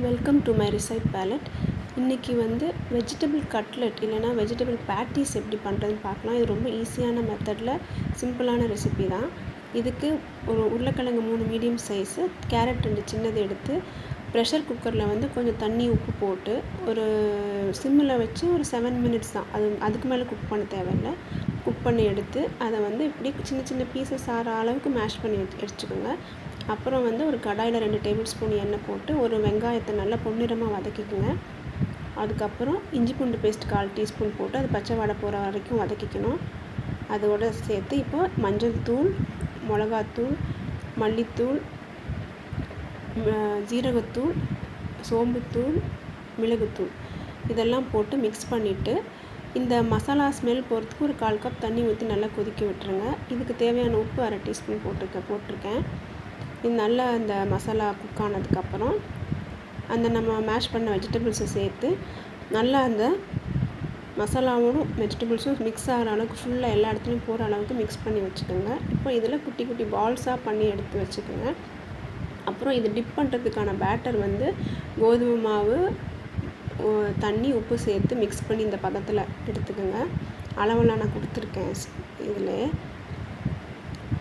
Welcome to my recite palette. இன்றைக்கி வந்து vegetable cutlet இல்லைனா வெஜிடபிள் பேட்டிஸ் எப்படி பண்ணுறதுன்னு பார்க்கலாம். இது ரொம்ப ஈஸியான மெத்தடில் சிம்பிளான ரெசிபி தான். இதுக்கு ஒரு உருளைக்கிழங்கு 3 மீடியம் சைஸு, கேரட் 2 சின்னது எடுத்து ப்ரெஷர் குக்கரில் வந்து கொஞ்சம் தண்ணி உப்பு போட்டு ஒரு சிம்மில் வச்சு ஒரு 7 மினிட்ஸ் தான், அதுக்கு மேலே குக் பண்ண தேவையில்லை. குக் பண்ணி எடுத்து அதை வந்து இப்படி சின்ன சின்ன பீசஸ் ஆகிற அளவுக்கு மேஷ் பண்ணி வச்சுக்கோங்க. அப்புறம் வந்து ஒரு கடாயில் 2 டேபிள் ஸ்பூன் எண்ணெய் போட்டு ஒரு வெங்காயத்தை நல்லா பொன்னிறமாக வதக்கிக்கோங்க. அதுக்கப்புறம் இஞ்சி பூண்டு பேஸ்ட் 1/4 டீஸ்பூன் போட்டு அது பச்சை வாடை போகிற வரைக்கும் வதக்கிக்கணும். அதோடு சேர்த்து இப்போ மஞ்சள் தூள், மிளகாத்தூள், மல்லித்தூள், ஜீரகத்தூள், சோம்புத்தூள், மிளகுத்தூள் இதெல்லாம் போட்டு மிக்ஸ் பண்ணிவிட்டு இந்த மசாலா ஸ்மெல் போகிறதுக்கு ஒரு 1/4 கப் தண்ணி ஊற்றி நல்லா கொதிக்க விட்டுருங்க. இதுக்கு தேவையான உப்பு 1/2 டீஸ்பூன் போட்டிருக்கேன். இது நல்லா அந்த மசாலா குக் ஆனதுக்கப்புறம் அந்த நம்ம மேஷ் பண்ண வெஜிடபிள்ஸை சேர்த்து நல்லா அந்த மசாலாவோடும் வெஜிடபிள்ஸும் மிக்ஸ் ஆகிற அளவுக்கு ஃபுல்லாக எல்லா இடத்துலையும் போகிற அளவுக்கு மிக்ஸ் பண்ணி வச்சுக்கோங்க. இப்போ இதில் குட்டி குட்டி பால்ஸாக பண்ணி எடுத்து வச்சுக்கோங்க. அப்புறம் இது டிப் பண்ணுறதுக்கான பேட்டர் வந்து கோதுமை மாவு, தண்ணி, உப்பு சேர்த்து மிக்ஸ் பண்ணி இந்த பதத்தில் எடுத்துக்கோங்க. அளவெல்லாம் நான் கொடுத்துருக்கேன் இதில்.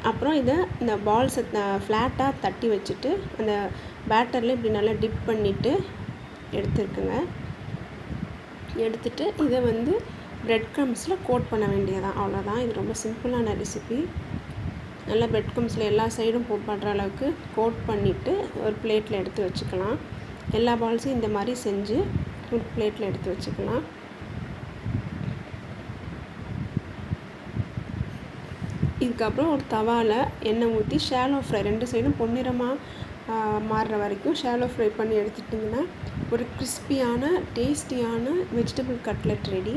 அப்புறம் இதை இந்த பால்ஸை ஃப்ளாட்டாக தட்டி வச்சுட்டு அந்த பேட்டரில் இப்படி நல்லா டிப் பண்ணிவிட்டு எடுத்துட்டு இதை வந்து ப்ரெட் க்ரம்ஸில் கோட் பண்ண வேண்டியதான். அவ்வளோதான். இது ரொம்ப சிம்பிளான ரெசிபி. நல்லா ப்ரெட் க்ரம்ஸில் எல்லா சைடும் படுற அளவுக்கு கோட் பண்ணிவிட்டு ஒரு பிளேட்டில் எடுத்து வச்சுக்கலாம். எல்லா பால்ஸையும் இந்த மாதிரி செஞ்சு ஒரு பிளேட்டில் எடுத்து வச்சுக்கலாம். இதுக்கப்புறம் ஒரு தவாவில் எண்ணெய் ஊற்றி ஷாலோ ஃப்ரை 2 சைடும் பொன்னிறமாக மாறுற வரைக்கும் ஷாலோ ஃப்ரை பண்ணி எடுத்துட்டிங்கன்னா ஒரு கிறிஸ்பியான டேஸ்டியான வெஜிடபிள் கட்லெட் ரெடி.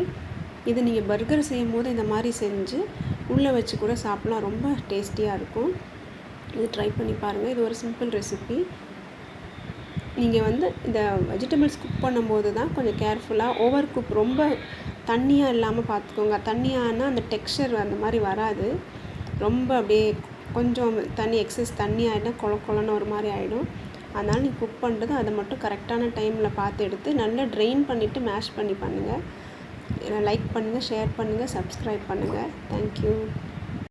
இது நீங்கள் பர்கர் செய்யும் போது இந்த மாதிரி செஞ்சு உள்ளே வச்சு கூட சாப்பிட்லாம். ரொம்ப டேஸ்டியாக இருக்கும். இது ட்ரை பண்ணி பாருங்கள். இது ஒரு சிம்பிள் ரெசிபி. நீங்கள் வந்து இந்த வெஜிடபிள்ஸ் குக் பண்ணும்போது தான் கொஞ்சம் கேர்ஃபுல்லாக ஓவர் குக், ரொம்ப தண்ணியாக இல்லாமல் பார்த்துக்கோங்க. தண்ணியானா அந்த டெக்ஸ்சர் அந்த மாதிரி வராது. ரொம்ப அப்படியே கொஞ்சம் தண்ணி எக்ஸஸ் தண்ணி ஆகிடும், கொலன்னு ஒரு மாதிரி ஆகிடும். அதனால் நீங்கள் குக் பண்ணுறது அதை மட்டும் கரெக்டான டைமில் பார்த்து எடுத்து நல்லா ட்ரெயின் பண்ணிவிட்டு மேஷ் பண்ணி பண்ணுங்கள். லைக் பண்ணுங்கள், ஷேர் பண்ணுங்கள், சப்ஸ்கிரைப் பண்ணுங்கள். தேங்க்யூ.